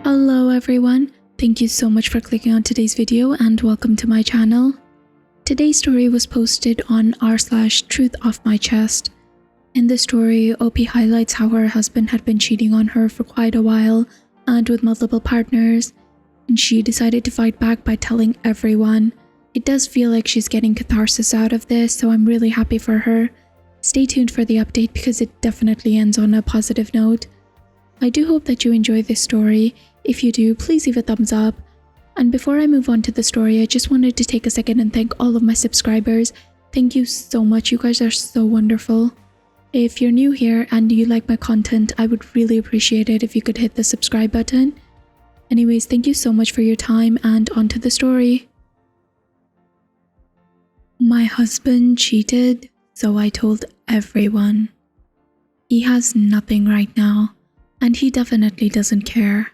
Hello everyone, thank you so much for clicking on today's video and welcome to my channel. Today's story was posted on r/truth off my chest. In the story, OP highlights how her husband had been cheating on her for quite a while and with multiple partners, and she decided to fight back by telling everyone. It does feel like she's getting catharsis out of this, so I'm really happy for her. Stay tuned for the update because it definitely ends on a positive note. I do hope that you enjoy this story. If you do, please leave a thumbs up. And before I move on to the story, I just wanted to take a second and thank all of my subscribers. Thank you so much, you guys are so wonderful. If you're new here and you like my content, I would really appreciate it if you could hit the subscribe button. Anyways, thank you so much for your time and on to the story. My husband cheated, so I told everyone. He has nothing right now, and he definitely doesn't care.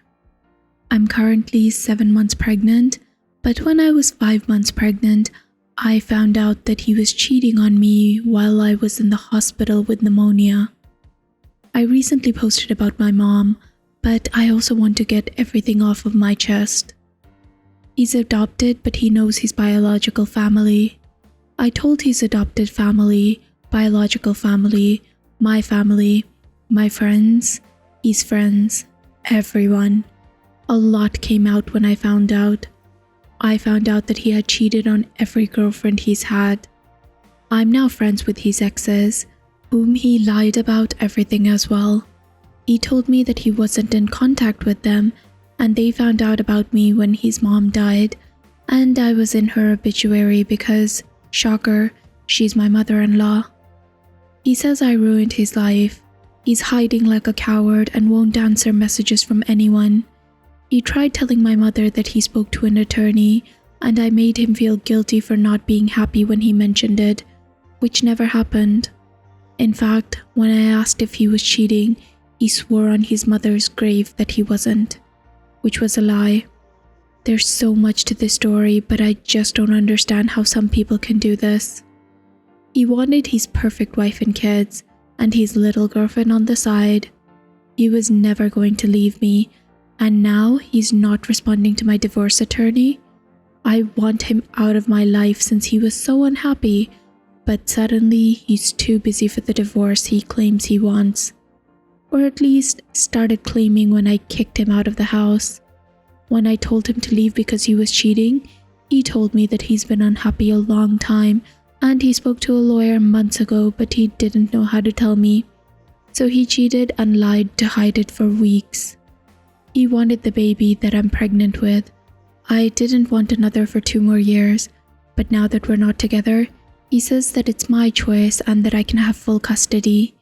I'm currently 7 months pregnant, but when I was 5 months pregnant, I found out that he was cheating on me while I was in the hospital with pneumonia. I recently posted about my mom, but I also want to get everything off of my chest. He's adopted, but he knows his biological family. I told his adopted family, biological family, my friends, his friends, everyone. A lot came out when I found out. I found out that he had cheated on every girlfriend he's had. I'm now friends with his exes, whom he lied about everything as well. He told me that he wasn't in contact with them, and they found out about me when his mom died, and I was in her obituary because, shocker, she's my mother-in-law. He says I ruined his life. He's hiding like a coward and won't answer messages from anyone. He tried telling my mother that he spoke to an attorney, and I made him feel guilty for not being happy when he mentioned it, which never happened. In fact, when I asked if he was cheating, he swore on his mother's grave that he wasn't, which was a lie. There's so much to this story, but I just don't understand how some people can do this. He wanted his perfect wife and kids, and his little girlfriend on the side. He was never going to leave me, and now he's not responding to my divorce attorney. I want him out of my life since he was so unhappy, but suddenly he's too busy for the divorce he claims he wants. Or at least started claiming when I kicked him out of the house. When I told him to leave because he was cheating, he told me that he's been unhappy a long time and he spoke to a lawyer months ago, but he didn't know how to tell me. So he cheated and lied to hide it for weeks. He wanted the baby that I'm pregnant with. I didn't want another for 2 more years, but now that we're not together, he says that it's my choice and that I can have full custody.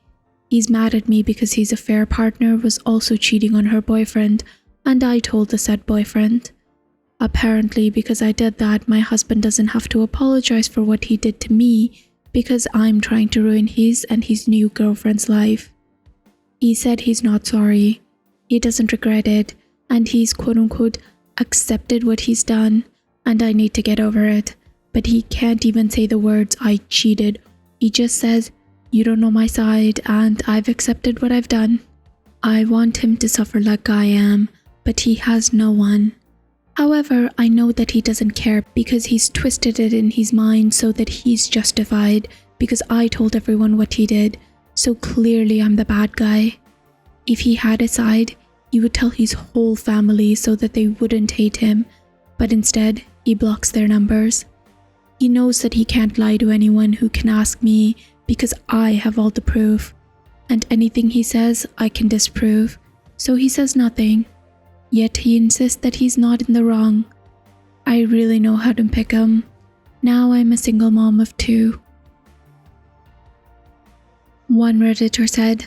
He's mad at me because his affair partner was also cheating on her boyfriend, and I told the said boyfriend. Apparently, because I did that, my husband doesn't have to apologize for what he did to me because I'm trying to ruin his and his new girlfriend's life. He said he's not sorry. He doesn't regret it, and he's quote-unquote accepted what he's done, and I need to get over it. But he can't even say the words "I cheated." He just says, "You don't know my side, and I've accepted what I've done." I want him to suffer like I am, but he has no one. However, I know that he doesn't care because he's twisted it in his mind so that he's justified because I told everyone what he did, so clearly I'm the bad guy. If he had a side, he would tell his whole family so that they wouldn't hate him, but instead, he blocks their numbers. He knows that he can't lie to anyone who can ask me because I have all the proof, and anything he says I can disprove, so he says nothing. Yet he insists that he's not in the wrong. I really know how to pick him. Now I'm a single mom of 2. One Redditor said,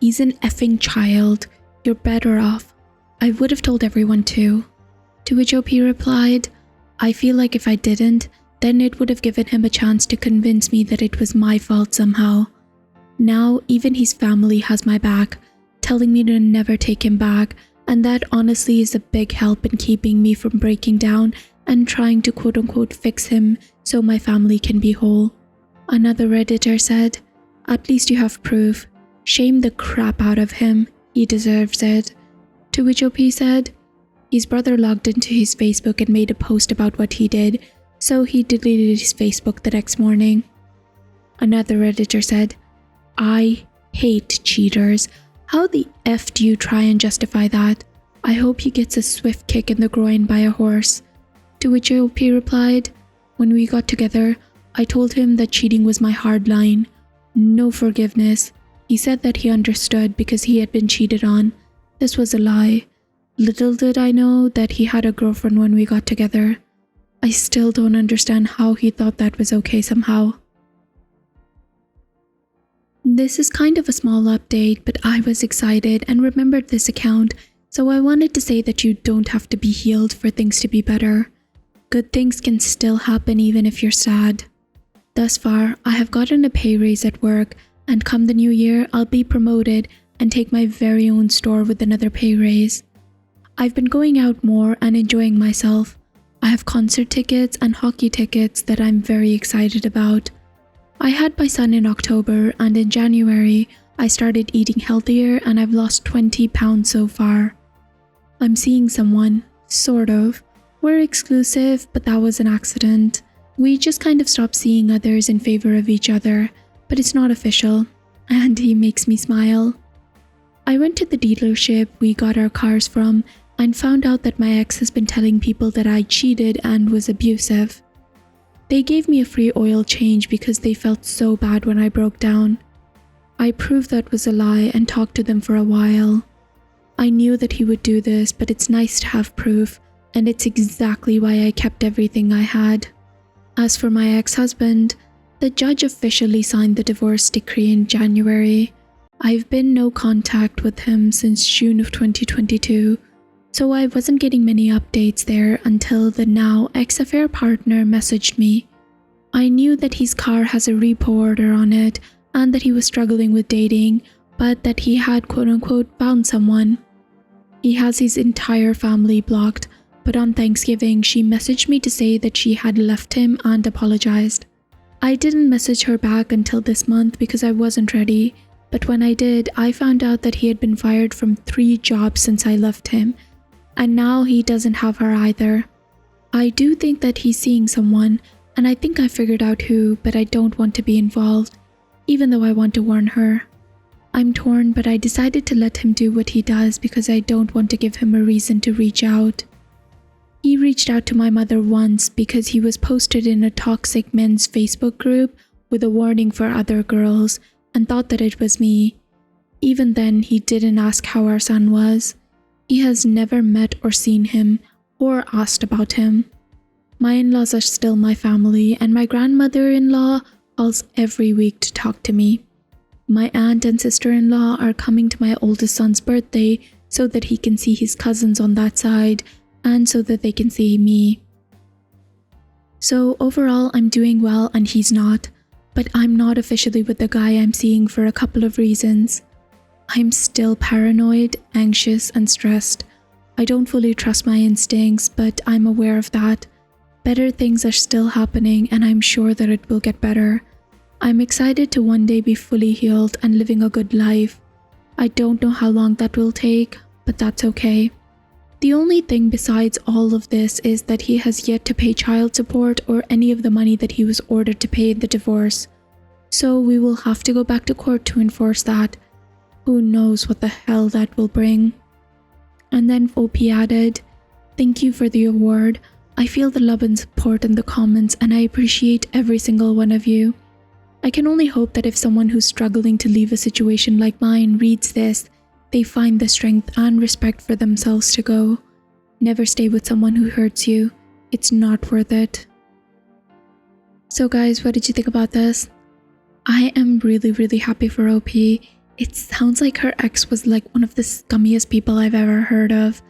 "He's an effing child. You're better off. I would have told everyone too." To which OP replied, "I feel like if I didn't, then it would have given him a chance to convince me that it was my fault somehow. Now even his family has my back, telling me to never take him back, and that honestly is a big help in keeping me from breaking down and trying to quote-unquote fix him so my family can be whole." Another Redditor said, "At least you have proof. Shame the crap out of him. He deserves it." To which OP said, His brother logged into his Facebook and made a post about what he did, so he deleted his Facebook the next morning. Another Redditor said, "I hate cheaters. How the F do you try and justify that? I hope he gets a swift kick in the groin by a horse." To which OP replied, "When we got together, I told him that cheating was my hard line. No forgiveness. He said that he understood because he had been cheated on. This was a lie. Little did I know that he had a girlfriend when we got together. I still don't understand how he thought that was okay somehow." This is kind of a small update, but I was excited and remembered this account, so I wanted to say that you don't have to be healed for things to be better. Good things can still happen even if you're sad. Thus far, I have gotten a pay raise at work, and come the new year, I'll be promoted and take my very own store with another pay raise. I've been going out more and enjoying myself. I have concert tickets and hockey tickets that I'm very excited about. I had my son in October, and in January, I started eating healthier and I've lost 20 pounds so far. I'm seeing someone, sort of. We're exclusive, but that was an accident. We just kind of stopped seeing others in favor of each other, but it's not official, and he makes me smile. I went to the dealership we got our cars from and found out that my ex has been telling people that I cheated and was abusive. They gave me a free oil change because they felt so bad when I broke down. I proved that was a lie and talked to them for a while. I knew that he would do this, but it's nice to have proof, and it's exactly why I kept everything I had. As for my ex-husband, the judge officially signed the divorce decree in January. I've been no contact with him since June of 2022, so I wasn't getting many updates there until the now ex-affair partner messaged me. I knew that his car has a repo order on it and that he was struggling with dating, but that he had quote-unquote found someone. He has his entire family blocked, but on Thanksgiving she messaged me to say that she had left him and apologized. I didn't message her back until this month because I wasn't ready, but when I did, I found out that he had been fired from 3 jobs since I left him, and now he doesn't have her either. I do think that he's seeing someone, and I think I figured out who, but I don't want to be involved, even though I want to warn her. I'm torn, but I decided to let him do what he does because I don't want to give him a reason to reach out. He reached out to my mother once because he was posted in a toxic men's Facebook group with a warning for other girls and thought that it was me. Even then, he didn't ask how our son was. He has never met or seen him or asked about him. My in-laws are still my family, and my grandmother-in-law calls every week to talk to me. My aunt and sister-in-law are coming to my oldest son's birthday so that he can see his cousins on that side and so that they can see me. So overall, I'm doing well and he's not, but I'm not officially with the guy I'm seeing for a couple of reasons. I'm still paranoid, anxious, and stressed. I don't fully trust my instincts, but I'm aware of that. Better things are still happening, and I'm sure that it will get better. I'm excited to one day be fully healed and living a good life. I don't know how long that will take, but that's okay. The only thing besides all of this is that he has yet to pay child support or any of the money that he was ordered to pay in the divorce. So we will have to go back to court to enforce that. Who knows what the hell that will bring. And then OP added, "Thank you for the award. I feel the love and support in the comments, and I appreciate every single one of you. I can only hope that if someone who's struggling to leave a situation like mine reads this, they find the strength and respect for themselves to go. Never stay with someone who hurts you. It's not worth it." So guys, what did you think about this? I am really happy for OP. It sounds like her ex was like one of the scummiest people I've ever heard of.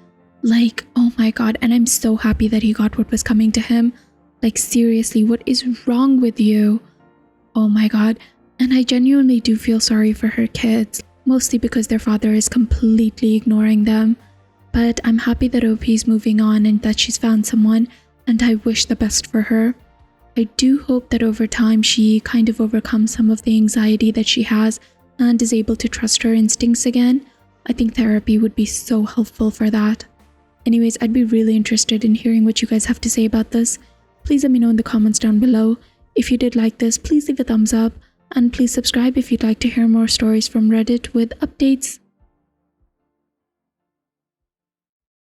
Like, oh my god, and I'm so happy that he got what was coming to him. Like, seriously, what is wrong with you? Oh my god, and I genuinely do feel sorry for her kids, mostly because their father is completely ignoring them. But I'm happy that OP is moving on and that she's found someone, and I wish the best for her. I do hope that over time she kind of overcomes some of the anxiety that she has and is able to trust her instincts again. I think therapy would be so helpful for that. Anyways, I'd be really interested in hearing what you guys have to say about this. Please let me know in the comments down below. If you did like this, please leave a thumbs up, and please subscribe if you'd like to hear more stories from Reddit with updates.